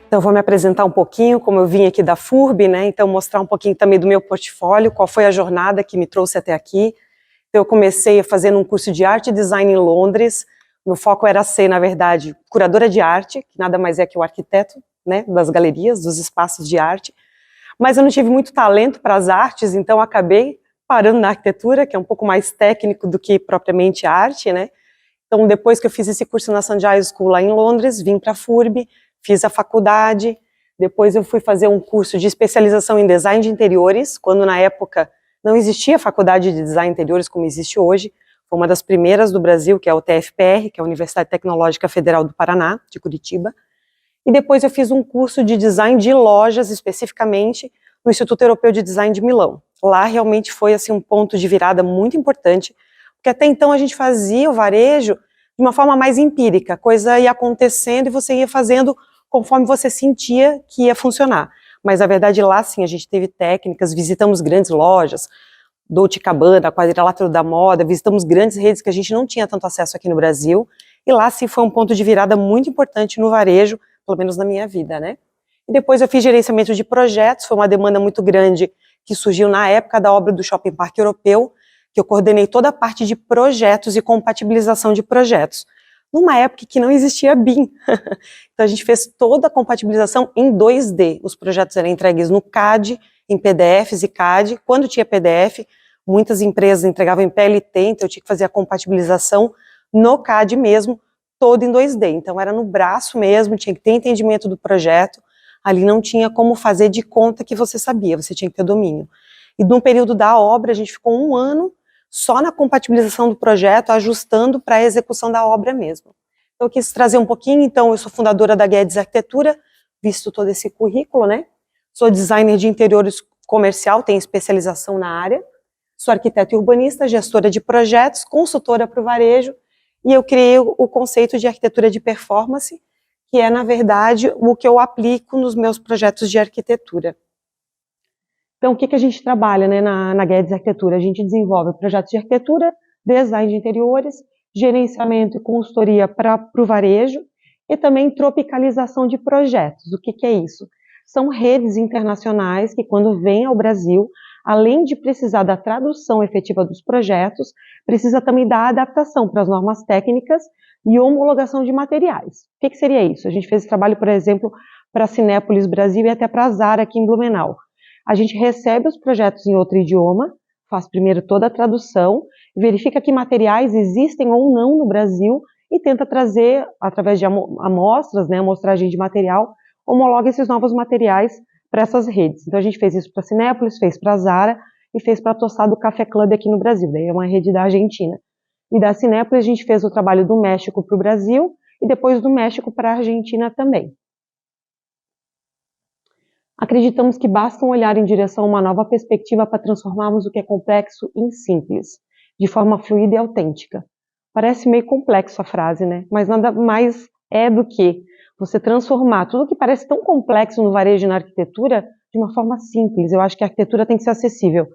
Então, vou me apresentar um pouquinho, como eu vim aqui da FURB, né? Então, mostrar um pouquinho também do meu portfólio, qual foi a jornada que me trouxe até aqui. Então, eu comecei fazendo um curso de arte e design em Londres. Meu foco era ser, na verdade, curadora de arte, que nada mais é que o arquiteto, né, das galerias, dos espaços de arte. Mas eu não tive muito talento para as artes, então acabei parando na arquitetura, que é um pouco mais técnico do que propriamente arte, né? Então, depois que eu fiz esse curso na St. Giles School lá em Londres, vim para a FURB, fiz a faculdade, depois eu fui fazer um curso de especialização em design de interiores, quando na época não existia faculdade de design de interiores como existe hoje, foi uma das primeiras do Brasil, que é o TFPR, que é a Universidade Tecnológica Federal do Paraná, de Curitiba, e depois eu fiz um curso de design de lojas, especificamente, no Instituto Europeu de Design de Milão. Lá realmente foi assim, um ponto de virada muito importante, porque até então a gente fazia o varejo de uma forma mais empírica, a coisa ia acontecendo e você ia fazendo conforme você sentia que ia funcionar. Mas, na verdade, lá sim, a gente teve técnicas, visitamos grandes lojas, Dolce & Gabbana, Quadrilátero da Moda, visitamos grandes redes que a gente não tinha tanto acesso aqui no Brasil, e lá sim foi um ponto de virada muito importante no varejo, pelo menos na minha vida, né? E depois eu fiz gerenciamento de projetos, foi uma demanda muito grande que surgiu na época da obra do Shopping Parque Europeu, que eu coordenei toda a parte de projetos e compatibilização de projetos, numa época que não existia BIM. Então a gente fez toda a compatibilização em 2D, os projetos eram entregues no CAD, em PDFs e CAD, quando tinha PDF, muitas empresas entregavam em PLT, então eu tinha que fazer a compatibilização no CAD mesmo, todo em 2D, então era no braço mesmo, tinha que ter entendimento do projeto, ali não tinha como fazer de conta que você sabia, você tinha que ter domínio. E no período da obra, a gente ficou 1 ano só na compatibilização do projeto, ajustando para a execução da obra mesmo. Então, eu quis trazer um pouquinho, então, eu sou fundadora da Guedes Arquitetura, visto todo esse currículo, né? Sou designer de interiores comercial, tenho especialização na área, sou arquiteta e urbanista, gestora de projetos, consultora para o varejo, e eu criei o conceito de arquitetura de performance, que é, na verdade, o que eu aplico nos meus projetos de arquitetura. Então, o que a gente trabalha, né, na Guedes Arquitetura? A gente desenvolve projetos de arquitetura, design de interiores, gerenciamento e consultoria para o varejo e também tropicalização de projetos. O que é isso? São redes internacionais que, quando vêm ao Brasil, além de precisar da tradução efetiva dos projetos, precisa também da adaptação para as normas técnicas e homologação de materiais. O que seria isso? A gente fez esse trabalho, por exemplo, para a Cinépolis Brasil e até para a Zara aqui em Blumenau. A gente recebe os projetos em outro idioma, faz primeiro toda a tradução, verifica que materiais existem ou não no Brasil e tenta trazer, através de amostras, né, amostragem de material, homologa esses novos materiais para essas redes. Então a gente fez isso para a Cinépolis, fez para a Zara e fez para a Tostado Café Club aqui no Brasil, daí é uma rede da Argentina. E da Cinépolis a gente fez o trabalho do México para o Brasil e depois do México para a Argentina também. Acreditamos que basta um olhar em direção a uma nova perspectiva para transformarmos o que é complexo em simples, de forma fluida e autêntica. Parece meio complexo a frase, né? Mas nada mais é do que você transformar tudo que parece tão complexo no varejo e na arquitetura de uma forma simples. Eu acho que a arquitetura tem que ser acessível,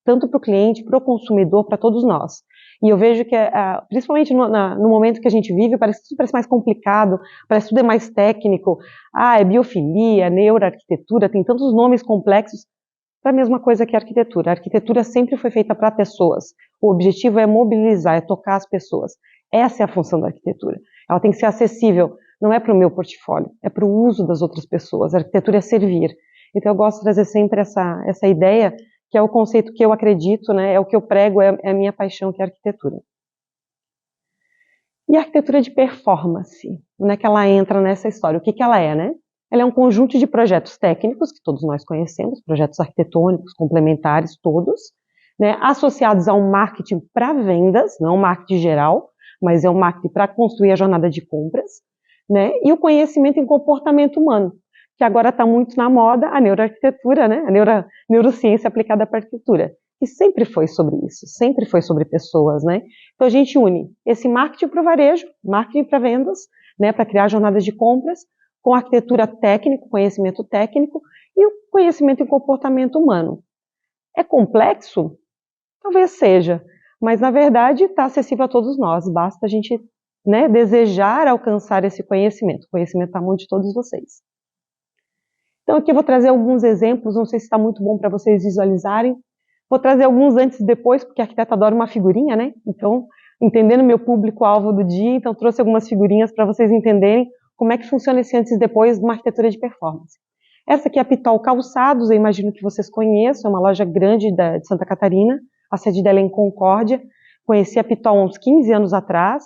tanto para o cliente, para o consumidor, para todos nós. E eu vejo que, principalmente no momento que a gente vive, tudo parece mais complicado, parece que tudo é mais técnico. É biofilia, neuroarquitetura, tem tantos nomes complexos para a mesma coisa que a arquitetura. A arquitetura sempre foi feita para pessoas. O objetivo é mobilizar, é tocar as pessoas. Essa é a função da arquitetura. Ela tem que ser acessível, não é para o meu portfólio, é para o uso das outras pessoas. A arquitetura é servir. Então eu gosto de trazer sempre essa ideia, que é o conceito que eu acredito, né, é o que eu prego, é a minha paixão, que é a arquitetura. E a arquitetura de performance, onde é que ela entra nessa história? O que ela é, né? Ela é um conjunto de projetos técnicos, que todos nós conhecemos, projetos arquitetônicos, complementares, todos, né, associados a um marketing para vendas, não um marketing geral, mas é um marketing para construir a jornada de compras, né, e o conhecimento em comportamento humano, que agora está muito na moda, a neuroarquitetura, né, a neurociência aplicada para a arquitetura, que sempre foi sobre isso, sempre foi sobre pessoas, né. Então a gente une esse marketing para o varejo, marketing para vendas, né, para criar jornadas de compras, com arquitetura técnica, conhecimento técnico e o conhecimento em comportamento humano. É complexo? Talvez seja, mas na verdade está acessível a todos nós, basta a gente, né, desejar alcançar esse conhecimento. O conhecimento está na mão de todos vocês. Então aqui eu vou trazer alguns exemplos, não sei se está muito bom para vocês visualizarem. Vou trazer alguns antes e depois, porque a arquiteta adora uma figurinha, né? Então, entendendo meu público-alvo do dia, então trouxe algumas figurinhas para vocês entenderem como é que funciona esse antes e depois de uma arquitetura de performance. Essa aqui é a Pitol Calçados, eu imagino que vocês conheçam, é uma loja grande de Santa Catarina, a sede dela é em Concórdia. Conheci a Pitol há uns 15 anos atrás,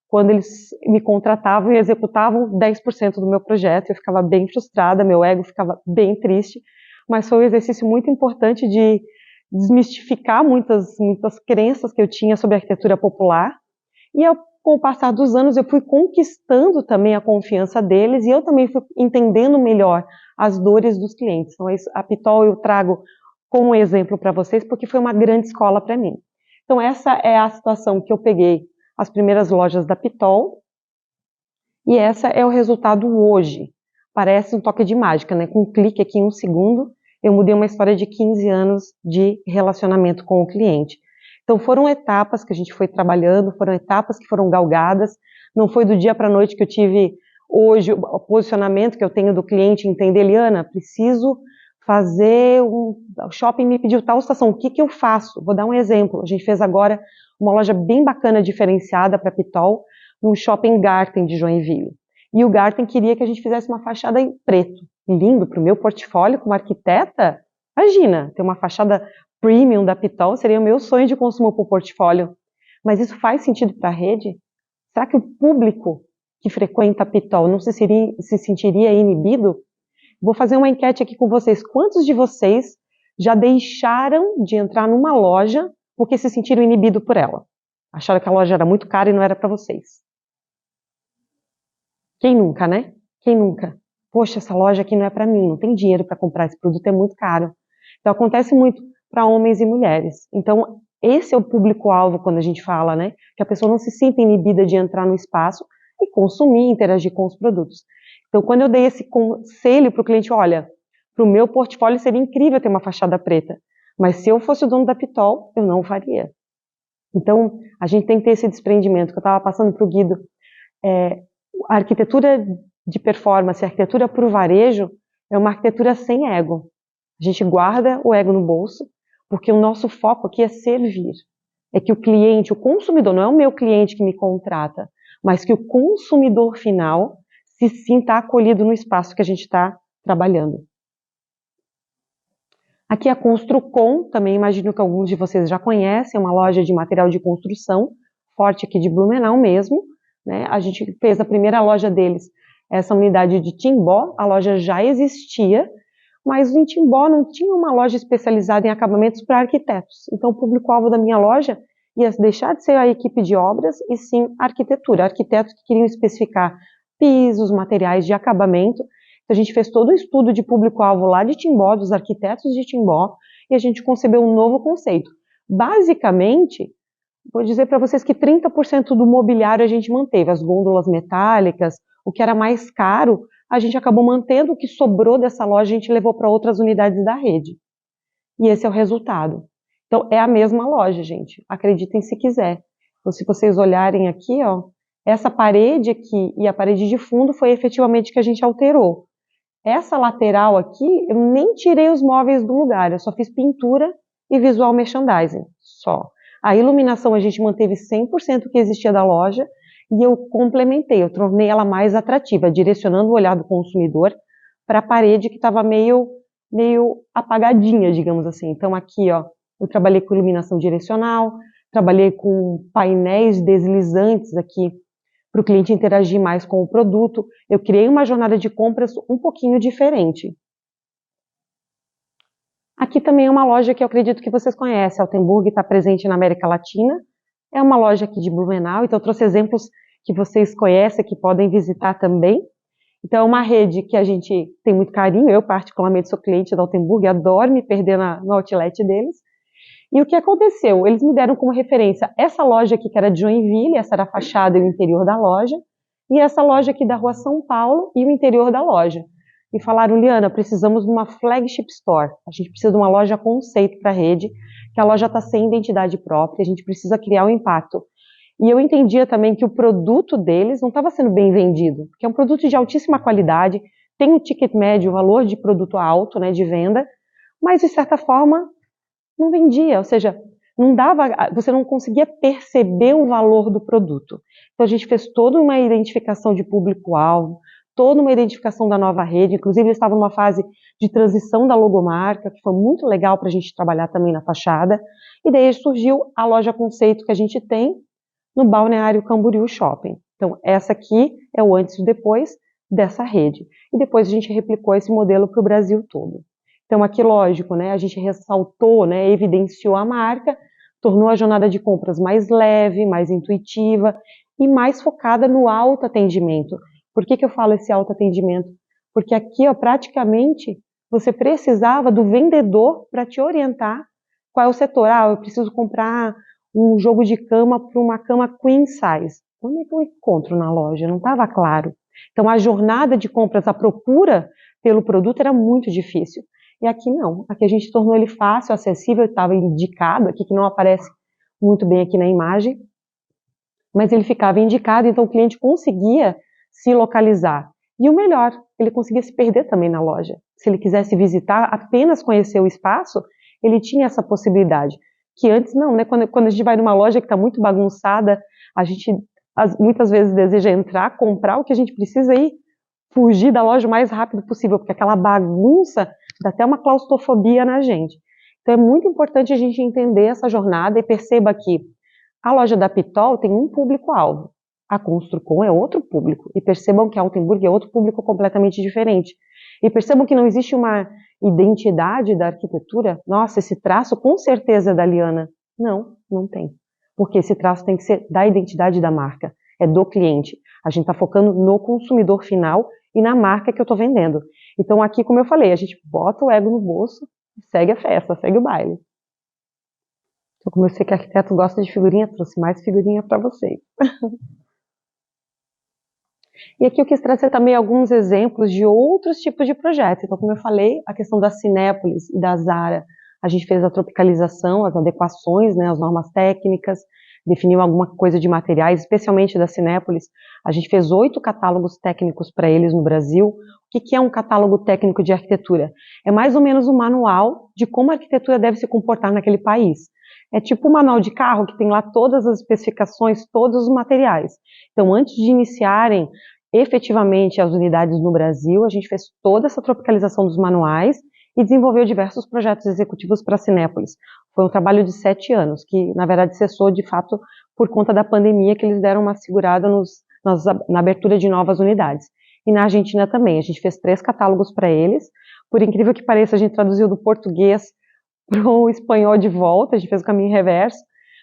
quando eles me contratavam e executavam 10% do meu projeto. Eu ficava bem frustrada, meu ego ficava bem triste, mas foi um exercício muito importante de desmistificar muitas crenças que eu tinha sobre a arquitetura popular. E com o passar dos anos, eu fui conquistando também a confiança deles e eu também fui entendendo melhor as dores dos clientes. Então, a Pitol eu trago como exemplo para vocês, porque foi uma grande escola para mim. Então, essa é a situação que eu peguei as primeiras lojas da Pitol, e essa é o resultado hoje. Parece um toque de mágica, né? Com um clique aqui em um segundo, eu mudei uma história de 15 anos de relacionamento com o cliente. Então foram etapas que a gente foi trabalhando, foram etapas que foram galgadas, não foi do dia para a noite que eu tive hoje o posicionamento que eu tenho do cliente, entender, Eliana, preciso fazer o shopping me pediu tal estação, o que eu faço? Vou dar um exemplo, a gente fez agora uma loja bem bacana, diferenciada para Pitol, num shopping Garten de Joinville. E o Garten queria que a gente fizesse uma fachada em preto. Lindo para o meu portfólio como arquiteta. Imagina, ter uma fachada premium da Pitol seria o meu sonho de consumo para o portfólio. Mas isso faz sentido para a rede? Será que o público que frequenta a Pitol não se sentiria inibido? Vou fazer uma enquete aqui com vocês. Quantos de vocês já deixaram de entrar numa loja porque se sentiram inibidos por ela? Acharam que a loja era muito cara e não era para vocês? Quem nunca, né? Quem nunca? Poxa, essa loja aqui não é para mim, não tem dinheiro para comprar, esse produto é muito caro. Então acontece muito para homens e mulheres. Então esse é o público-alvo quando a gente fala, né? Que a pessoa não se sinta inibida de entrar no espaço e consumir, interagir com os produtos. Então quando eu dei esse conselho para o cliente, olha, para o meu portfólio seria incrível ter uma fachada preta, mas se eu fosse o dono da Pitol, eu não faria. Então a gente tem que ter esse desprendimento, que eu estava passando para o Guido, a arquitetura de performance, a arquitetura para o varejo, é uma arquitetura sem ego. A gente guarda o ego no bolso, porque o nosso foco aqui é servir. É que o cliente, o consumidor, não é o meu cliente que me contrata, mas que o consumidor final se sinta acolhido no espaço que a gente está trabalhando. Aqui a Construcom, também imagino que alguns de vocês já conhecem, é uma loja de material de construção, forte aqui de Blumenau mesmo, né? A gente fez a primeira loja deles, essa unidade de Timbó, a loja já existia, mas em Timbó não tinha uma loja especializada em acabamentos para arquitetos. Então o público-alvo da minha loja ia deixar de ser a equipe de obras e sim a arquitetura, arquitetos que queriam especificar pisos, materiais de acabamento. Então, a gente fez todo o estudo de público-alvo lá de Timbó, dos arquitetos de Timbó, e a gente concebeu um novo conceito. Basicamente, vou dizer para vocês que 30% do mobiliário a gente manteve, as gôndolas metálicas, o que era mais caro, a gente acabou mantendo, o que sobrou dessa loja a gente levou para outras unidades da rede. E esse é o resultado. Então, é a mesma loja, gente. Acreditem se quiser. Então, se vocês olharem aqui, ó, essa parede aqui e a parede de fundo foi efetivamente que a gente alterou. Essa lateral aqui, eu nem tirei os móveis do lugar, eu só fiz pintura e visual merchandising, só. A iluminação a gente manteve 100% que existia da loja e eu complementei, eu tornei ela mais atrativa, direcionando o olhar do consumidor para a parede que estava meio apagadinha, digamos assim. Então aqui, ó, eu trabalhei com iluminação direcional, trabalhei com painéis deslizantes aqui para o cliente interagir mais com o produto. Eu criei uma jornada de compras um pouquinho diferente. Aqui também é uma loja que eu acredito que vocês conhecem, a Altenburg está presente na América Latina, é uma loja aqui de Blumenau, então eu trouxe exemplos que vocês conhecem, que podem visitar também. Então é uma rede que a gente tem muito carinho, eu particularmente sou cliente da Altenburg, adoro me perder no outlet deles. E o que aconteceu? Eles me deram como referência essa loja aqui que era de Joinville, essa era a fachada e o interior da loja, e essa loja aqui da Rua São Paulo e o interior da loja. E falaram, Liana, precisamos de uma flagship store, a gente precisa de uma loja conceito para a rede, que a loja está sem identidade própria, a gente precisa criar um impacto. E eu entendia também que o produto deles não estava sendo bem vendido, porque é um produto de altíssima qualidade, tem o ticket médio, o valor de produto alto, né, de venda, mas de certa forma não vendia, ou seja, não dava, você não conseguia perceber o valor do produto. Então a gente fez toda uma identificação de público-alvo, toda uma identificação da nova rede, inclusive eles estavam numa fase de transição da logomarca, que foi muito legal para a gente trabalhar também na fachada, e daí surgiu a loja conceito que a gente tem no Balneário Camboriú Shopping. Então essa aqui é o antes e depois dessa rede. E depois a gente replicou esse modelo para o Brasil todo. Então aqui, lógico, né, a gente ressaltou, né, evidenciou a marca, tornou a jornada de compras mais leve, mais intuitiva e mais focada no autoatendimento. Por que eu falo esse autoatendimento? Porque aqui, ó, praticamente, você precisava do vendedor para te orientar qual é o setor. Ah, eu preciso comprar um jogo de cama para uma cama queen size. Onde é que eu encontro na loja? Não estava claro. Então a jornada de compras, a procura pelo produto era muito difícil. E aqui não, aqui a gente tornou ele fácil, acessível, estava indicado, aqui que não aparece muito bem aqui na imagem, mas ele ficava indicado, então o cliente conseguia se localizar. E o melhor, ele conseguia se perder também na loja. Se ele quisesse visitar, apenas conhecer o espaço, ele tinha essa possibilidade. Que antes não, né? Quando a gente vai numa loja que está muito bagunçada, a gente muitas vezes deseja entrar, comprar o que a gente precisa e fugir da loja o mais rápido possível, porque aquela bagunça dá até uma claustrofobia na gente. Então é muito importante a gente entender essa jornada e perceba que a loja da Pitol tem um público-alvo, a Construcom é outro público, e percebam que a Altenburg é outro público completamente diferente. E percebam que não existe uma identidade da arquitetura, nossa, esse traço com certeza é da Liana. Não, não tem. Porque esse traço tem que ser da identidade da marca, é do cliente. A gente está focando no consumidor final e na marca que eu estou vendendo. Então aqui, como eu falei, a gente bota o ego no bolso, segue a festa, segue o baile. Então, como eu sei que arquiteto gosta de figurinha, trouxe mais figurinha para vocês. E aqui eu quis trazer também alguns exemplos de outros tipos de projetos. Então, como eu falei, a questão da Cinépolis e da Zara, a gente fez a tropicalização, as adequações, né, as normas técnicas, definiu alguma coisa de materiais, especialmente da Cinépolis. A gente fez 8 catálogos técnicos para eles no Brasil. O que é um catálogo técnico de arquitetura? É mais ou menos um manual de como a arquitetura deve se comportar naquele país. É tipo um manual de carro que tem lá todas as especificações, todos os materiais. Então, antes de iniciarem efetivamente as unidades no Brasil, a gente fez toda essa tropicalização dos manuais e desenvolveu diversos projetos executivos para a Cinépolis. Foi um trabalho de 7 anos, que na verdade cessou de fato por conta da pandemia, que eles deram uma segurada na abertura de novas unidades. E na Argentina também, a gente fez 3 catálogos para eles. Por incrível que pareça, a gente traduziu do português para o espanhol de volta, a gente fez o caminho reverso,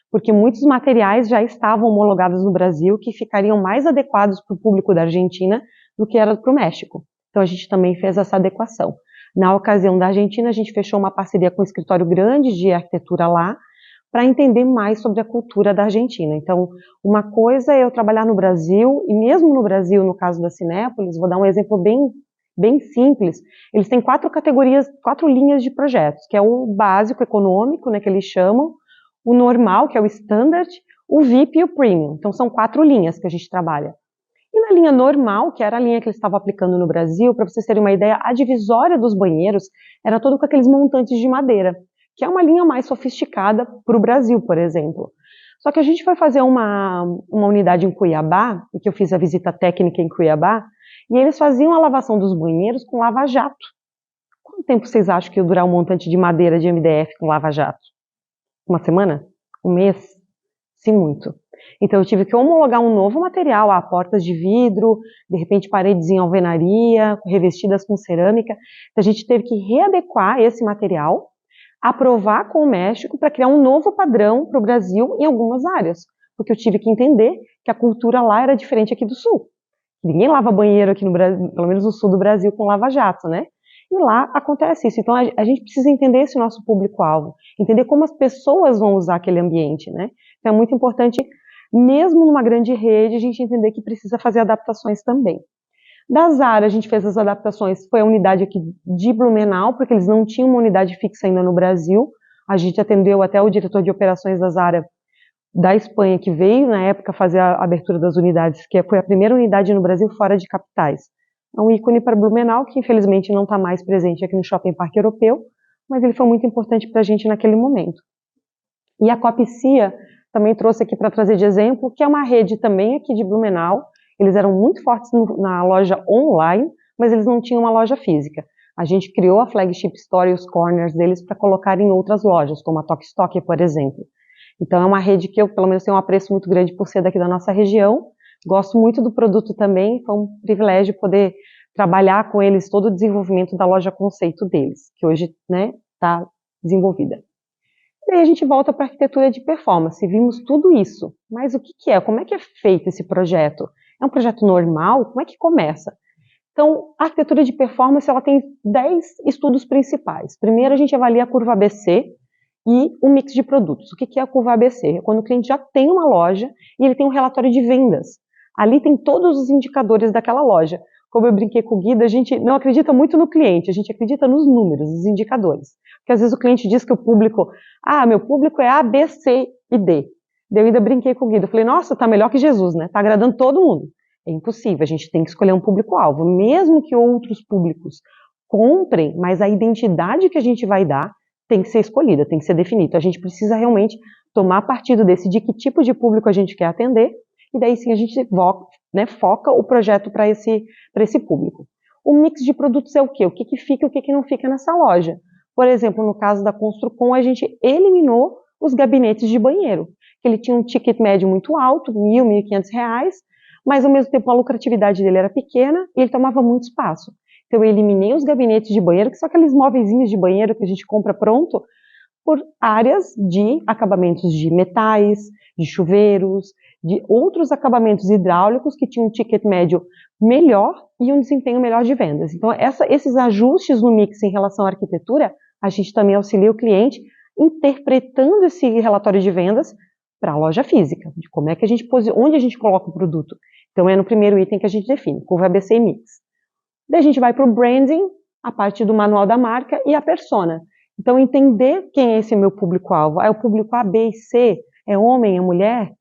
porque muitos materiais já estavam homologados no Brasil que ficariam mais adequados para o público da Argentina do que era para o México. Então a gente também fez essa adequação. Na ocasião da Argentina, a gente fechou uma parceria com um escritório grande de arquitetura lá, para entender mais sobre a cultura da Argentina. Então, uma coisa é eu trabalhar no Brasil, e mesmo no Brasil, no caso da Cinépolis, vou dar um exemplo bem simples, eles têm 4 categorias, 4 linhas de projetos, que é o básico econômico, né, que eles chamam, o normal, que é o standard, o VIP e o premium. Então, são 4 linhas que a gente trabalha. E na linha normal, que era a linha que eles estavam aplicando no Brasil, para vocês terem uma ideia, a divisória dos banheiros era todo com aqueles montantes de madeira, que é uma linha mais sofisticada para o Brasil, por exemplo. Só que a gente foi fazer uma unidade em Cuiabá, e que eu fiz a visita técnica em Cuiabá, e eles faziam a lavação dos banheiros com lava-jato. Quanto tempo vocês acham que ia durar um montante de madeira de MDF com lava-jato? Uma semana? Um mês? Sim, muito. Então eu tive que homologar um novo material, portas de vidro, de repente paredes em alvenaria, revestidas com cerâmica. Então a gente teve que readequar esse material, aprovar com o México para criar um novo padrão para o Brasil em algumas áreas, porque eu tive que entender que a cultura lá era diferente aqui do Sul. Ninguém lava banheiro aqui no Brasil, pelo menos no Sul do Brasil, com lava-jato, né? E lá acontece isso. Então a gente precisa entender esse nosso público-alvo, entender como as pessoas vão usar aquele ambiente, né? Então é muito importante, mesmo numa grande rede, a gente entender que precisa fazer adaptações também. Da Zara, a gente fez as adaptações, foi a unidade aqui de Blumenau, porque eles não tinham uma unidade fixa ainda no Brasil. A gente atendeu até o diretor de operações da Zara da Espanha, que veio na época fazer a abertura das unidades, que foi a primeira unidade no Brasil fora de capitais. É um ícone para Blumenau, que infelizmente não está mais presente aqui no Shopping Parque Europeu, mas ele foi muito importante para a gente naquele momento. E a Copcia também trouxe aqui para trazer de exemplo, que é uma rede também aqui de Blumenau. Eles eram muito fortes na loja online, mas eles não tinham uma loja física. A gente criou a Flagship Store e os corners deles para colocar em outras lojas, como a Tok Stock, por exemplo. Então é uma rede que eu, pelo menos, tenho um apreço muito grande por ser daqui da nossa região. Gosto muito do produto também, foi um privilégio poder trabalhar com eles todo o desenvolvimento da loja conceito deles, que hoje está desenvolvida. Daí a gente volta para a arquitetura de performance, vimos tudo isso, mas o que é? Como é que é feito esse projeto? É um projeto normal? Como é que começa? Então, a arquitetura de performance ela tem 10 estudos principais. Primeiro, a gente avalia a curva ABC e o mix de produtos. O que é a curva ABC? É quando o cliente já tem uma loja e ele tem um relatório de vendas. Ali tem todos os indicadores daquela loja. Como eu brinquei com o Guida, a gente não acredita muito no cliente, a gente acredita nos números, nos indicadores. Porque às vezes o cliente diz que o público, meu público é A, B, C e D. Eu ainda brinquei com o Guida, eu falei, nossa, tá melhor que Jesus, né? Tá agradando todo mundo. É impossível, a gente tem que escolher um público-alvo, mesmo que outros públicos comprem, mas a identidade que a gente vai dar tem que ser escolhida, tem que ser definida. A gente precisa realmente tomar partido de que tipo de público a gente quer atender, e daí sim a gente foca o projeto para esse público. O mix de produtos é o quê? O que fica e o que não fica nessa loja. Por exemplo, no caso da Construcom, a gente eliminou os gabinetes de banheiro, que ele tinha um ticket médio muito alto, R$ 1.000, R$ 1.500, mas ao mesmo tempo a lucratividade dele era pequena e ele tomava muito espaço. Então eu eliminei os gabinetes de banheiro, que são aqueles móveizinhos de banheiro que a gente compra pronto, por áreas de acabamentos de metais, de chuveiros, de outros acabamentos hidráulicos que tinham um ticket médio melhor e um desempenho melhor de vendas. Então esses ajustes no mix em relação à arquitetura, a gente também auxilia o cliente interpretando esse relatório de vendas para a loja física, de como é que onde a gente coloca o produto. Então é no primeiro item que a gente define, curva ABC e mix. Daí a gente vai para o branding, a parte do manual da marca e a persona. Então entender quem é esse meu público-alvo. É o público A, B e C? É homem, é mulher?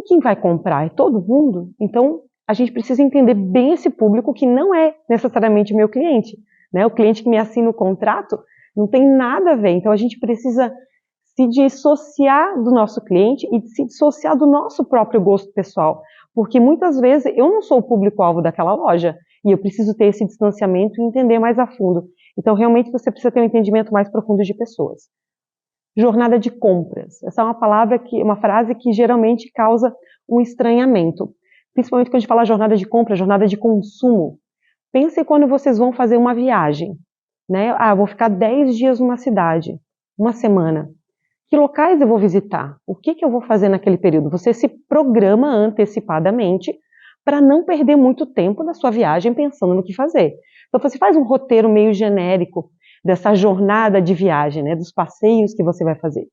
Quem vai comprar? É todo mundo? Então a gente precisa entender bem esse público que não é necessariamente meu cliente. O cliente que me assina o contrato não tem nada a ver. Então a gente precisa se dissociar do nosso cliente e se dissociar do nosso próprio gosto pessoal. Porque muitas vezes eu não sou o público-alvo daquela loja e eu preciso ter esse distanciamento e entender mais a fundo. Então, realmente, você precisa ter um entendimento mais profundo de pessoas. Jornada de compras. Essa é uma frase que geralmente causa um estranhamento. Principalmente quando a gente fala jornada de compra, jornada de consumo. Pense quando vocês vão fazer uma viagem. Vou ficar 10 dias numa cidade, uma semana. Que locais eu vou visitar? O que eu vou fazer naquele período? Você se programa antecipadamente para não perder muito tempo da sua viagem pensando no que fazer. Então você faz um roteiro meio genérico dessa jornada de viagem, dos passeios que você vai fazer.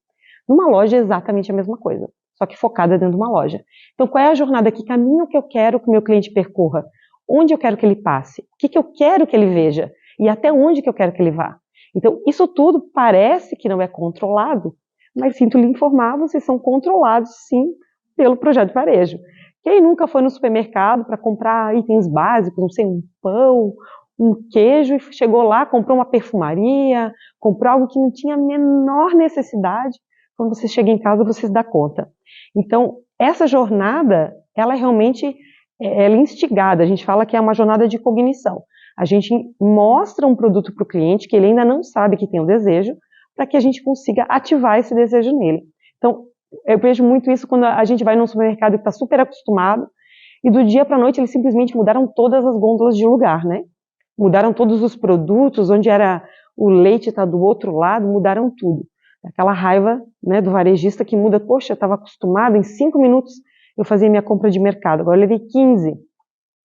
Numa loja é exatamente a mesma coisa, só que focada dentro de uma loja. Então qual é a jornada? Que caminho que eu quero que o meu cliente percorra? Onde eu quero que ele passe? O que eu quero que ele veja? E até onde que eu quero que ele vá? Então isso tudo parece que não é controlado, mas sinto lhe informar, vocês são controlados sim pelo projeto de varejo. Quem nunca foi no supermercado para comprar itens básicos, não sei, um pão, um queijo, e chegou lá, comprou uma perfumaria, comprou algo que não tinha a menor necessidade, quando você chega em casa você se dá conta. Então, essa jornada, ela realmente é instigada, a gente fala que é uma jornada de cognição. A gente mostra um produto para o cliente que ele ainda não sabe que tem o desejo, para que a gente consiga ativar esse desejo nele. Então, eu vejo muito isso quando a gente vai num supermercado que está super acostumado, e do dia para a noite eles simplesmente mudaram todas as gôndolas de lugar, Mudaram todos os produtos, onde era o leite está do outro lado, mudaram tudo. Aquela raiva do varejista que muda, poxa, eu estava acostumado, em 5 minutos eu fazia minha compra de mercado, agora eu levei 15.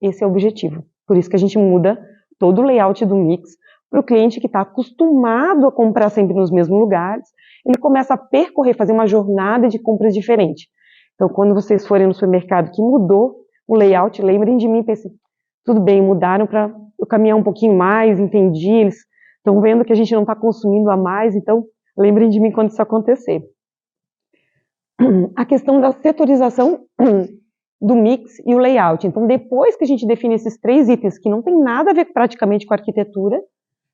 Esse é o objetivo. Por isso que a gente muda todo o layout do mix, para o cliente que está acostumado a comprar sempre nos mesmos lugares, ele começa a percorrer, fazer uma jornada de compras diferente. Então, quando vocês forem no supermercado que mudou o layout, lembrem de mim e pensem, tudo bem, mudaram para eu caminhar um pouquinho mais, entendi, eles estão vendo que a gente não está consumindo a mais, então lembrem de mim quando isso acontecer. A questão da setorização do mix e o layout. Então, depois que a gente define esses 3 itens que não tem nada a ver praticamente com a arquitetura,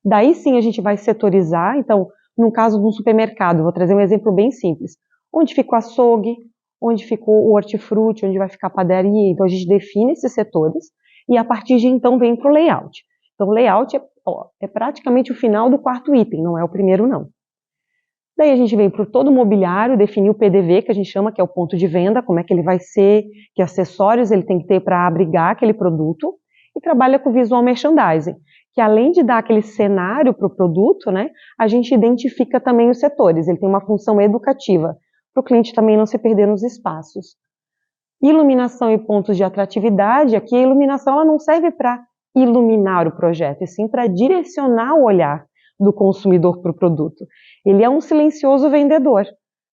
daí sim a gente vai setorizar. Então, no caso de um supermercado, vou trazer um exemplo bem simples. Onde fica o açougue, onde ficou o hortifruti, onde vai ficar a padaria. Então, a gente define esses setores e a partir de então vem para o layout. Então, o layout é praticamente o final do 4º item, não é o primeiro não. Daí a gente vem para todo o mobiliário, definir o PDV, que a gente chama, que é o ponto de venda, como é que ele vai ser, que acessórios ele tem que ter para abrigar aquele produto, e trabalha com visual merchandising, que além de dar aquele cenário para o produto, né, a gente identifica também os setores, ele tem uma função educativa, para o cliente também não se perder nos espaços. Iluminação e pontos de atratividade, aqui a iluminação ela não serve para iluminar o projeto, e sim para direcionar o olhar do consumidor para o produto. Ele é um silencioso vendedor.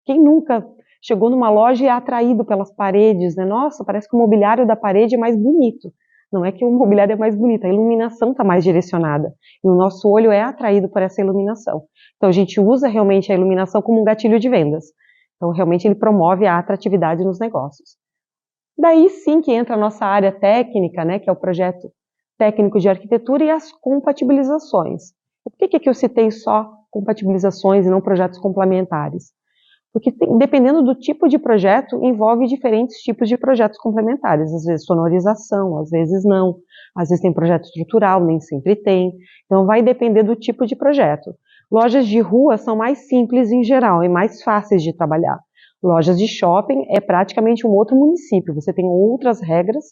Quem nunca chegou numa loja e é atraído pelas paredes, né? Nossa, parece que o mobiliário da parede é mais bonito. Não é que o mobiliário é mais bonito, a iluminação está mais direcionada. E o nosso olho é atraído por essa iluminação. Então a gente usa realmente a iluminação como um gatilho de vendas. Então realmente ele promove a atratividade nos negócios. Daí sim que entra a nossa área técnica, né, que é o projeto técnico de arquitetura e as compatibilizações. Por que aqui eu citei só compatibilizações e não projetos complementares? Porque dependendo do tipo de projeto, envolve diferentes tipos de projetos complementares. Às vezes sonorização, às vezes não. Às vezes tem projeto estrutural, nem sempre tem. Então vai depender do tipo de projeto. Lojas de rua são mais simples em geral e mais fáceis de trabalhar. Lojas de shopping é praticamente um outro município. Você tem outras regras,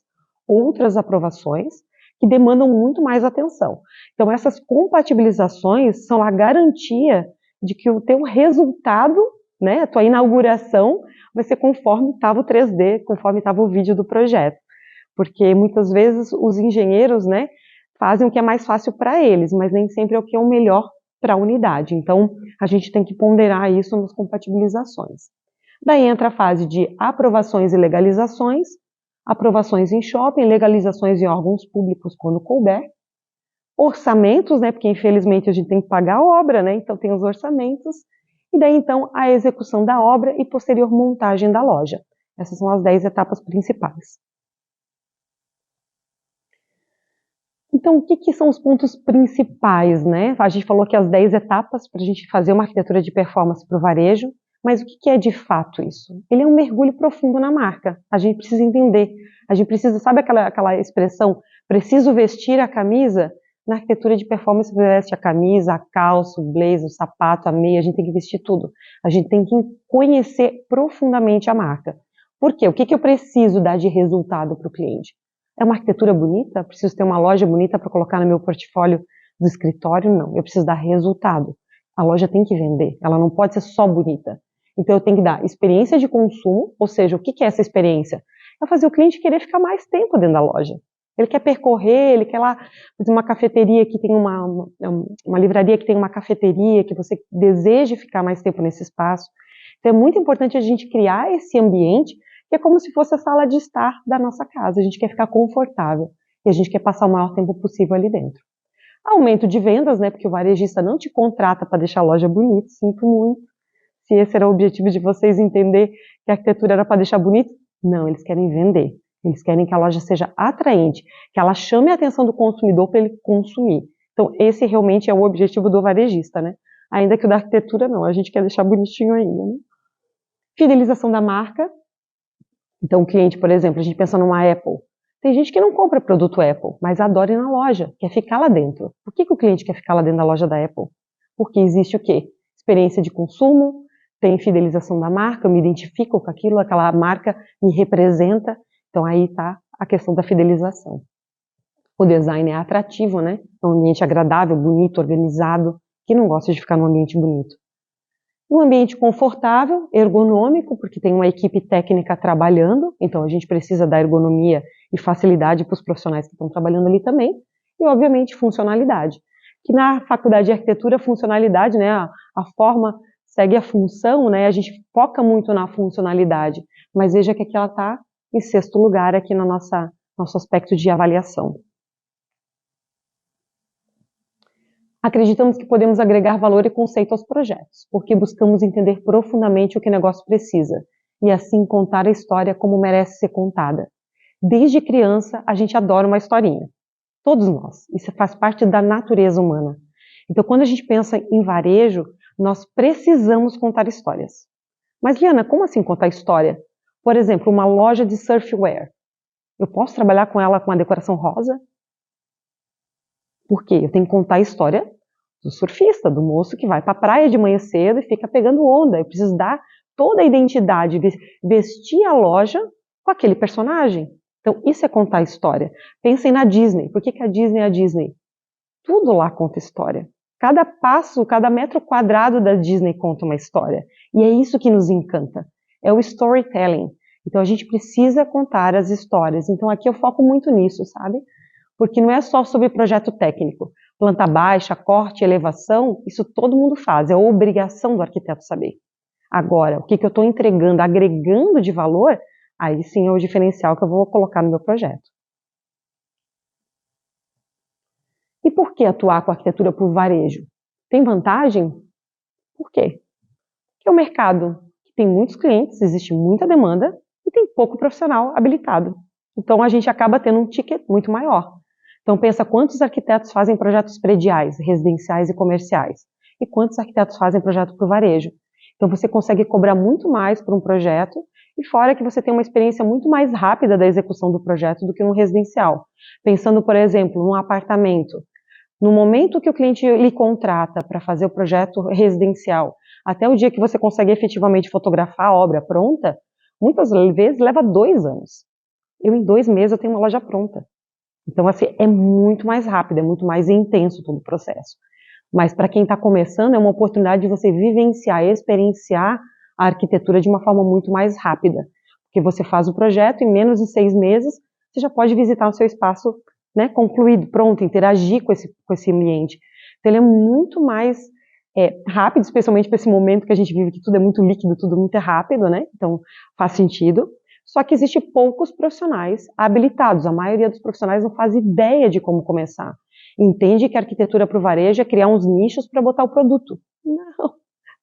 outras aprovações, que demandam muito mais atenção. Então, essas compatibilizações são a garantia de que o teu resultado, né, a tua inauguração, vai ser conforme estava o 3D, conforme estava o vídeo do projeto. Porque muitas vezes os engenheiros, né, fazem o que é mais fácil para eles, mas nem sempre é o que é o melhor para a unidade. Então, a gente tem que ponderar isso nas compatibilizações. Daí entra a fase de aprovações e legalizações, aprovações em shopping, legalizações em órgãos públicos quando couber, orçamentos, né, porque infelizmente a gente tem que pagar a obra, né, então tem os orçamentos, e daí então a execução da obra e posterior montagem da loja. Essas são as 10 etapas principais. Então, o que são os pontos principais, né? A gente falou que as 10 etapas para a gente fazer uma arquitetura de performance para o varejo, mas o que é de fato isso? Ele é um mergulho profundo na marca. A gente precisa entender. A gente precisa, sabe aquela expressão, preciso vestir a camisa? Na arquitetura de performance, você veste a camisa, a calça, o blazer, o sapato, a meia, a gente tem que vestir tudo. A gente tem que conhecer profundamente a marca. Por quê? O que eu preciso dar de resultado para o cliente? É uma arquitetura bonita? Preciso ter uma loja bonita para colocar no meu portfólio do escritório? Não, eu preciso dar resultado. A loja tem que vender, ela não pode ser só bonita. Então eu tenho que dar experiência de consumo, ou seja, o que é essa experiência? É fazer o cliente querer ficar mais tempo dentro da loja. Ele quer percorrer, ele quer lá fazer uma cafeteria que tem uma livraria que tem uma cafeteria, que você deseja ficar mais tempo nesse espaço. Então é muito importante a gente criar esse ambiente que é como se fosse a sala de estar da nossa casa. A gente quer ficar confortável e a gente quer passar o maior tempo possível ali dentro. Aumento de vendas, né? Porque o varejista não te contrata para deixar a loja bonita, sinto muito. Se esse era o objetivo de vocês entender que a arquitetura era para deixar bonito, não, eles querem vender. Eles querem que a loja seja atraente, que ela chame a atenção do consumidor para ele consumir. Então, esse realmente é o objetivo do varejista, né? Ainda que o da arquitetura não, a gente quer deixar bonitinho ainda, né? Fidelização da marca. Então, o cliente, por exemplo, a gente pensa numa Apple. Tem gente que não compra produto Apple, mas adora ir na loja, quer ficar lá dentro. Por que o cliente quer ficar lá dentro da loja da Apple? Porque existe o quê? Experiência de consumo, tem fidelização da marca, eu me identifico com aquilo, aquela marca me representa. Então, aí está a questão da fidelização. O design é atrativo, né? É um ambiente agradável, bonito, organizado. Quem não gosta de ficar num ambiente bonito? Um ambiente confortável, ergonômico, porque tem uma equipe técnica trabalhando, então a gente precisa dar ergonomia e facilidade para os profissionais que estão trabalhando ali também, e obviamente funcionalidade. Que na faculdade de arquitetura, funcionalidade, né, a forma segue a função, né, a gente foca muito na funcionalidade, mas veja que aqui ela está em 6º lugar aqui no nosso aspecto de avaliação. Acreditamos que podemos agregar valor e conceito aos projetos, porque buscamos entender profundamente o que o negócio precisa, e assim contar a história como merece ser contada. Desde criança, a gente adora uma historinha. Todos nós. Isso faz parte da natureza humana. Então, quando a gente pensa em varejo, nós precisamos contar histórias. Mas, Liana, como assim contar história? Por exemplo, uma loja de surfwear. Eu posso trabalhar com ela com a decoração rosa? Por quê? Eu tenho que contar a história do surfista, do moço que vai para a praia de manhã cedo e fica pegando onda. Eu preciso dar toda a identidade, vestir a loja com aquele personagem. Então, isso é contar a história. Pensem na Disney. Por que a Disney é a Disney? Tudo lá conta história. Cada passo, cada metro quadrado da Disney conta uma história. E é isso que nos encanta. É o storytelling. Então, a gente precisa contar as histórias. Então, aqui eu foco muito nisso, sabe? Porque não é só sobre projeto técnico. Planta baixa, corte, elevação, isso todo mundo faz. É obrigação do arquiteto saber. Agora, o que eu estou entregando, agregando de valor, aí sim é o diferencial que eu vou colocar no meu projeto. E por que atuar com arquitetura por varejo? Tem vantagem? Por quê? Porque é um mercado que tem muitos clientes, existe muita demanda e tem pouco profissional habilitado. Então a gente acaba tendo um ticket muito maior. Então pensa quantos arquitetos fazem projetos prediais, residenciais e comerciais. E quantos arquitetos fazem projeto por varejo. Então você consegue cobrar muito mais por um projeto e fora que você tem uma experiência muito mais rápida da execução do projeto do que num residencial. Pensando, por exemplo, num apartamento. No momento que o cliente lhe contrata para fazer o projeto residencial, até o dia que você consegue efetivamente fotografar a obra pronta, muitas vezes leva 2 anos. Em 2 meses eu tenho uma loja pronta. Então, assim, é muito mais rápido, é muito mais intenso todo o processo. Mas para quem está começando, é uma oportunidade de você vivenciar, experienciar a arquitetura de uma forma muito mais rápida. Porque você faz o projeto, em menos de 6 meses, você já pode visitar o seu espaço, né, concluído, pronto, interagir com esse ambiente. Então ele é muito mais rápido, especialmente para esse momento que a gente vive, que tudo é muito líquido, tudo muito rápido, né? Então faz sentido. Só que existe poucos profissionais habilitados. A maioria dos profissionais não faz ideia de como começar. Entende que a arquitetura para o varejo é criar uns nichos para botar o produto. Não,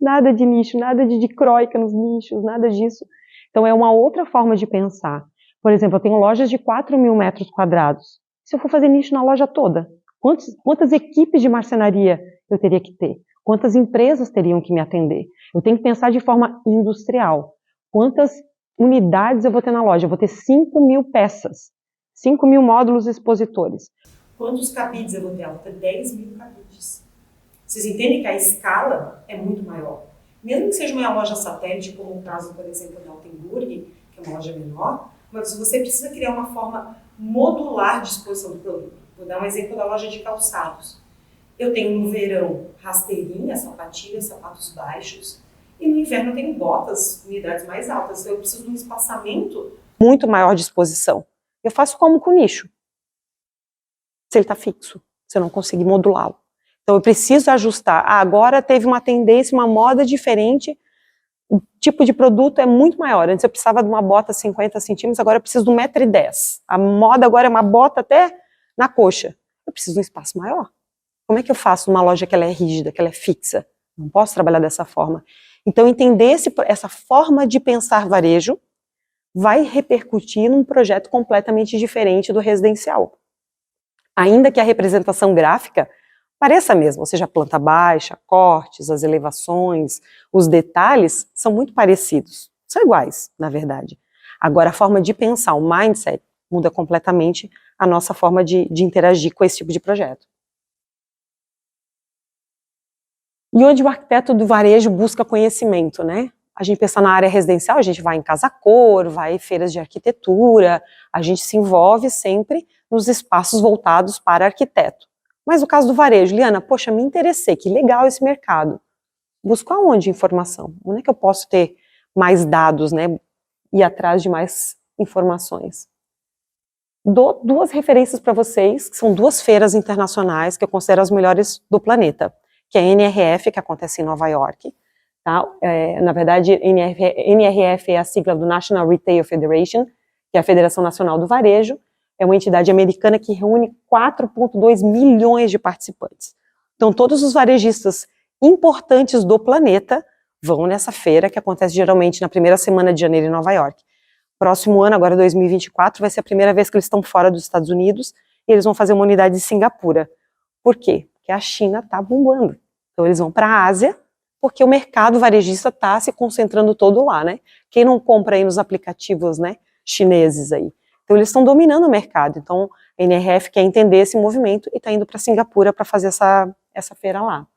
nada de nicho, nada de croica nos nichos, nada disso. Então é uma outra forma de pensar. Por exemplo, eu tenho lojas de 4.000 metros quadrados. Se eu for fazer nicho na loja toda, quantas equipes de marcenaria eu teria que ter? Quantas empresas teriam que me atender? Eu tenho que pensar de forma industrial. Quantas unidades eu vou ter na loja? Eu vou ter 5.000 peças, 5.000 módulos expositores. Quantos cabides eu vou ter? Eu vou ter 10.000 cabides. Vocês entendem que a escala é muito maior. Mesmo que seja uma loja satélite, como o caso, por exemplo, da Altenburg, que é uma loja menor, mas você precisa criar uma forma modular de exposição do produto. Vou dar um exemplo da loja de calçados. Eu tenho no verão rasteirinha, sapatilhas, sapatos baixos, e no inverno eu tenho botas, unidades mais altas. Então eu preciso de um espaçamento muito maior de exposição. Eu faço como com nicho. Se ele está fixo, se eu não conseguir modulá-lo. Então eu preciso ajustar. Agora teve uma tendência, uma moda diferente, o tipo de produto é muito maior. Antes eu precisava de uma bota 50 centímetros, agora eu preciso de 1,10 m. A moda agora é uma bota até na coxa. Eu preciso de um espaço maior. Como é que eu faço numa loja que ela é rígida, que ela é fixa? Não posso trabalhar dessa forma. Então entender essa forma de pensar varejo vai repercutir num projeto completamente diferente do residencial. Ainda que a representação gráfica pareça a mesma, ou seja, a planta baixa, cortes, as elevações, os detalhes são muito parecidos, são iguais, na verdade. Agora, a forma de pensar, o mindset, muda completamente a nossa forma de interagir com esse tipo de projeto. E onde o arquiteto do varejo busca conhecimento, né? A gente pensa na área residencial, a gente vai em Casa Cor, vai em feiras de arquitetura, a gente se envolve sempre nos espaços voltados para arquiteto. Mas no caso do varejo, Liana, poxa, me interessei, que legal esse mercado. Busco aonde informação? Onde é que eu posso ter mais dados, né? Ir atrás de mais informações. Dou 2 referências para vocês, que são 2 feiras internacionais que eu considero as melhores do planeta, que é a NRF, que acontece em Nova York. Tá? Na verdade, NRF é a sigla do National Retail Federation, que é a Federação Nacional do Varejo. É uma entidade americana que reúne 4,2 milhões de participantes. Então, todos os varejistas importantes do planeta vão nessa feira, que acontece geralmente na primeira semana de janeiro em Nova York. próximo ano, agora 2024, vai ser a primeira vez que eles estão fora dos Estados Unidos, e eles vão fazer uma unidade em Singapura. Por quê? Porque a China está bombando. Então eles vão para a Ásia, porque o mercado varejista está se concentrando todo lá, né? Quem não compra aí nos aplicativos, né, chineses aí? Então eles estão dominando o mercado. Então a NRF quer entender esse movimento e está indo para Singapura para fazer essa feira lá.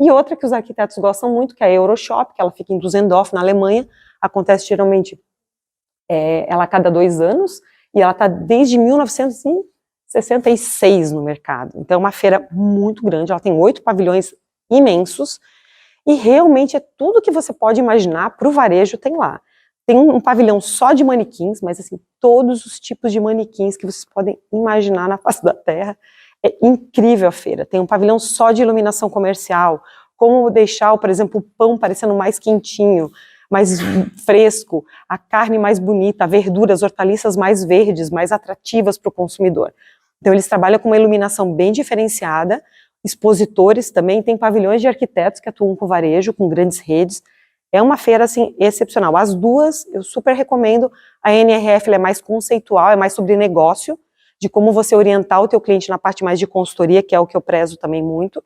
E outra que os arquitetos gostam muito, que é a Euroshop, que ela fica em Düsseldorf, na Alemanha, acontece geralmente ela a cada 2 anos, e ela está desde 1966 no mercado. Então é uma feira muito grande, ela tem 8 pavilhões imensos, e realmente é tudo que você pode imaginar para o varejo tem lá. Tem um pavilhão só de manequins, mas assim, todos os tipos de manequins que vocês podem imaginar na face da terra. É incrível a feira. Tem um pavilhão só de iluminação comercial, como deixar, por exemplo, o pão parecendo mais quentinho, mais fresco, a carne mais bonita, a verdura, as hortaliças mais verdes, mais atrativas para o consumidor. Então eles trabalham com uma iluminação bem diferenciada, expositores também, tem pavilhões de arquitetos que atuam com varejo, com grandes redes. É uma feira, assim, excepcional. As duas, eu super recomendo. A NRF ela é mais conceitual, é mais sobre negócio, de como você orientar o teu cliente na parte mais de consultoria, que é o que eu prezo também muito.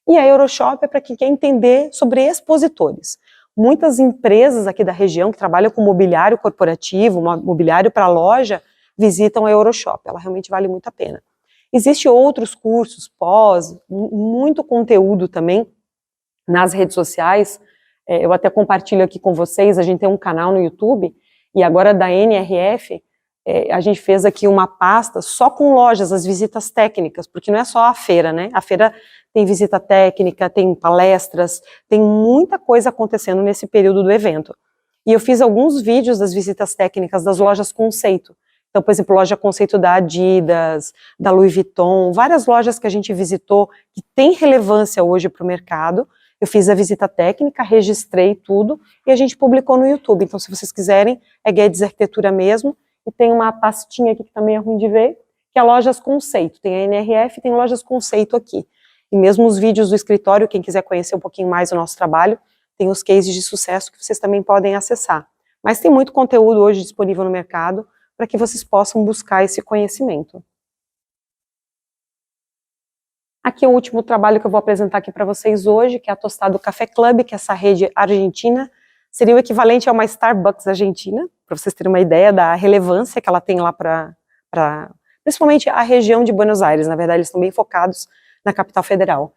E a Euroshop é para quem quer entender sobre expositores. Muitas empresas aqui da região que trabalham com mobiliário corporativo, mobiliário para loja, visitam a Euroshop. Ela realmente vale muito a pena. Existem outros cursos, pós, muito conteúdo também nas redes sociais. Eu até compartilho aqui com vocês, a gente tem um canal no YouTube, e agora da NRF, a gente fez aqui uma pasta só com lojas, as visitas técnicas, porque não é só a feira, né? A feira tem visita técnica, tem palestras, tem muita coisa acontecendo nesse período do evento. E eu fiz alguns vídeos das visitas técnicas das lojas conceito. Então, por exemplo, loja conceito da Adidas, da Louis Vuitton, várias lojas que a gente visitou que tem relevância hoje para o mercado. Eu fiz a visita técnica, registrei tudo e a gente publicou no YouTube. Então, se vocês quiserem, é Guedes Arquitetura mesmo. E tem uma pastinha aqui que também é ruim de ver, que é lojas conceito. Tem a NRF, tem lojas conceito aqui. E mesmo os vídeos do escritório, quem quiser conhecer um pouquinho mais do nosso trabalho, tem os cases de sucesso que vocês também podem acessar. Mas tem muito conteúdo hoje disponível no mercado para que vocês possam buscar esse conhecimento. Aqui é o último trabalho que eu vou apresentar aqui para vocês hoje, que é a Tostado Café Club, que é essa rede argentina. Seria o equivalente a uma Starbucks argentina, para vocês terem uma ideia da relevância que ela tem lá para principalmente a região de Buenos Aires. Na verdade, eles estão bem focados na capital federal.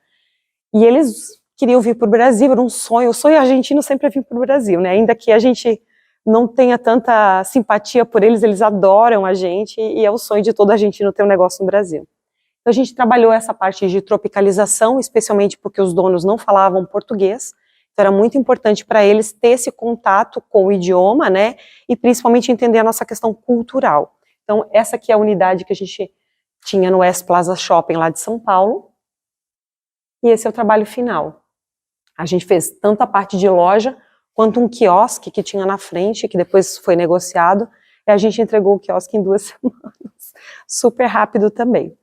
E eles queriam vir para o Brasil, era um sonho. O sonho argentino sempre é vir para o Brasil, né? Ainda que a gente não tenha tanta simpatia por eles, eles adoram a gente e é o sonho de todo argentino ter um negócio no Brasil. Então a gente trabalhou essa parte de tropicalização, especialmente porque os donos não falavam português. Então era muito importante para eles ter esse contato com o idioma, né? E principalmente entender a nossa questão cultural. Então essa aqui é a unidade que a gente tinha no West Plaza Shopping lá de São Paulo. E esse é o trabalho final. A gente fez tanto a parte de loja, quanto um quiosque que tinha na frente, que depois foi negociado, e a gente entregou o quiosque em 2 semanas. Super rápido também.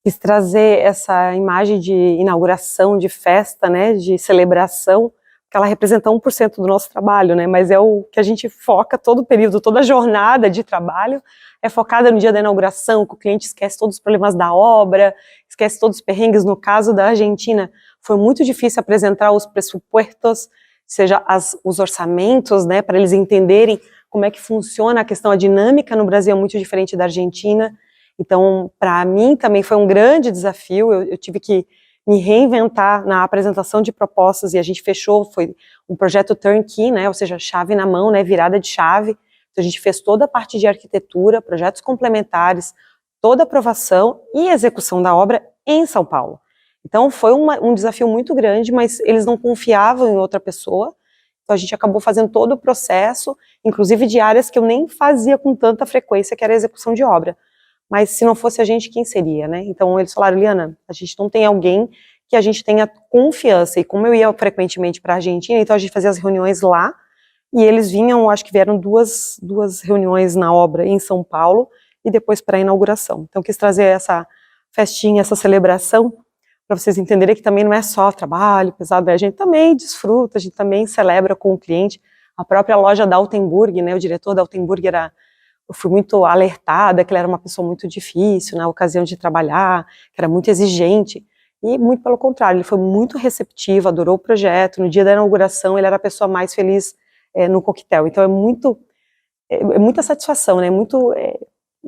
Quis trazer essa imagem de inauguração, de festa, né, de celebração, que ela representa 1% do nosso trabalho, né, mas é o que a gente foca todo o período, toda a jornada de trabalho é focada no dia da inauguração, que o cliente esquece todos os problemas da obra, esquece todos os perrengues. No caso da Argentina, foi muito difícil apresentar os pressupostos, seja os orçamentos, né, para eles entenderem como é que funciona a questão, a dinâmica no Brasil é muito diferente da Argentina. Então, para mim também foi um grande desafio, eu tive que me reinventar na apresentação de propostas, e a gente fechou, foi um projeto turnkey, né, ou seja, chave na mão, né, virada de chave. Então a gente fez toda a parte de arquitetura, projetos complementares, toda a aprovação e execução da obra em São Paulo. Então foi um desafio muito grande, mas eles não confiavam em outra pessoa, então a gente acabou fazendo todo o processo, inclusive de áreas que eu nem fazia com tanta frequência, que era a execução de obra. Mas se não fosse a gente, quem seria, né? Então eles falaram, Liana, a gente não tem alguém que a gente tenha confiança, e como eu ia frequentemente para a Argentina, então a gente fazia as reuniões lá, e eles vinham, acho que vieram duas reuniões na obra em São Paulo, e depois para a inauguração. Então quis trazer essa festinha, essa celebração, para vocês entenderem que também não é só trabalho pesado, a gente também desfruta, a gente também celebra com o cliente. A própria loja da Altenburg, né, o diretor da Altenburg eu fui muito alertada que ele era uma pessoa muito difícil na ocasião de trabalhar, que era muito exigente, e muito pelo contrário, ele foi muito receptivo, adorou o projeto. No dia da inauguração ele era a pessoa mais feliz no coquetel. Então é muita satisfação, né?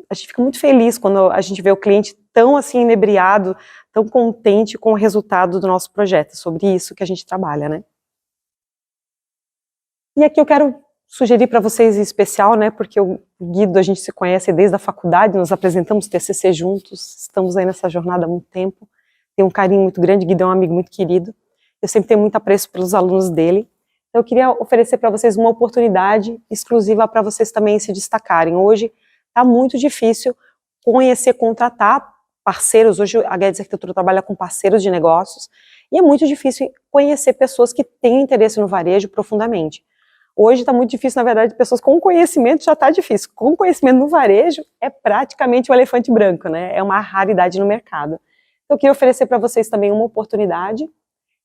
A gente fica muito feliz quando a gente vê o cliente tão assim inebriado, tão contente com o resultado do nosso projeto. É sobre isso que a gente trabalha, né? E aqui eu quero sugerir para vocês em especial, né, porque o Guido, a gente se conhece desde a faculdade, nós apresentamos TCC juntos, estamos aí nessa jornada há muito tempo, tem um carinho muito grande, Guido é um amigo muito querido, eu sempre tenho muito apreço pelos alunos dele, então eu queria oferecer para vocês uma oportunidade exclusiva para vocês também se destacarem. Hoje está muito difícil conhecer, contratar parceiros, hoje a Guedes Arquitetura trabalha com parceiros de negócios, e é muito difícil conhecer pessoas que têm interesse no varejo profundamente. Hoje está muito difícil, na verdade, pessoas com conhecimento já está difícil. Com conhecimento no varejo é praticamente um elefante branco, né? É uma raridade no mercado. Então, eu queria oferecer para vocês também uma oportunidade.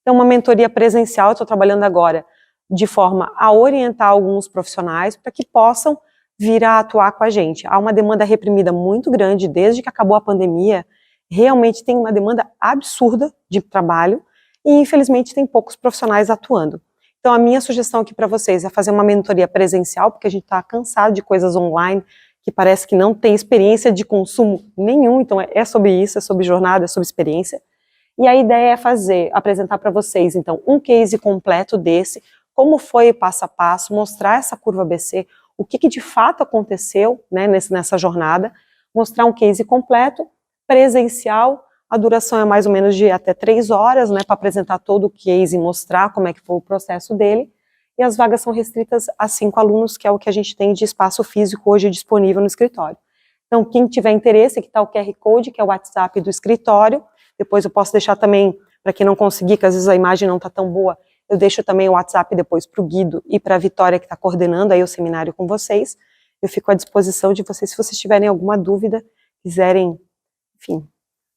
Então, uma mentoria presencial, eu estou trabalhando agora de forma a orientar alguns profissionais para que possam vir a atuar com a gente. Há uma demanda reprimida muito grande desde que acabou a pandemia. Realmente tem uma demanda absurda de trabalho e, infelizmente, tem poucos profissionais atuando. Então, a minha sugestão aqui para vocês é fazer uma mentoria presencial, porque a gente está cansado de coisas online, que parece que não tem experiência de consumo nenhum, então é sobre isso, é sobre jornada, é sobre experiência. E a ideia é apresentar para vocês, então, um case completo desse, como foi passo a passo, mostrar essa curva ABC, o que de fato aconteceu, né, nessa jornada, mostrar um case completo, presencial. A duração é mais ou menos de até 3 horas, né, para apresentar todo o case e mostrar como é que foi o processo dele. E as vagas são restritas a 5 alunos, que é o que a gente tem de espaço físico hoje disponível no escritório. Então, quem tiver interesse, aqui está o QR Code, que é o WhatsApp do escritório. Depois eu posso deixar também, para quem não conseguir, que às vezes a imagem não está tão boa, eu deixo também o WhatsApp depois para o Guido e para a Vitória, que está coordenando aí o seminário com vocês. Eu fico à disposição de vocês, se vocês tiverem alguma dúvida, quiserem, enfim,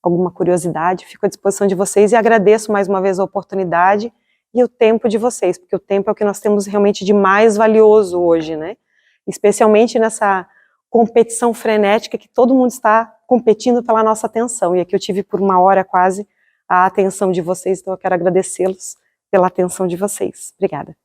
alguma curiosidade, fico à disposição de vocês e agradeço mais uma vez a oportunidade e o tempo de vocês, porque o tempo é o que nós temos realmente de mais valioso hoje, né? Especialmente nessa competição frenética que todo mundo está competindo pela nossa atenção, e aqui eu tive por 1 hora quase a atenção de vocês, então eu quero agradecê-los pela atenção de vocês. Obrigada.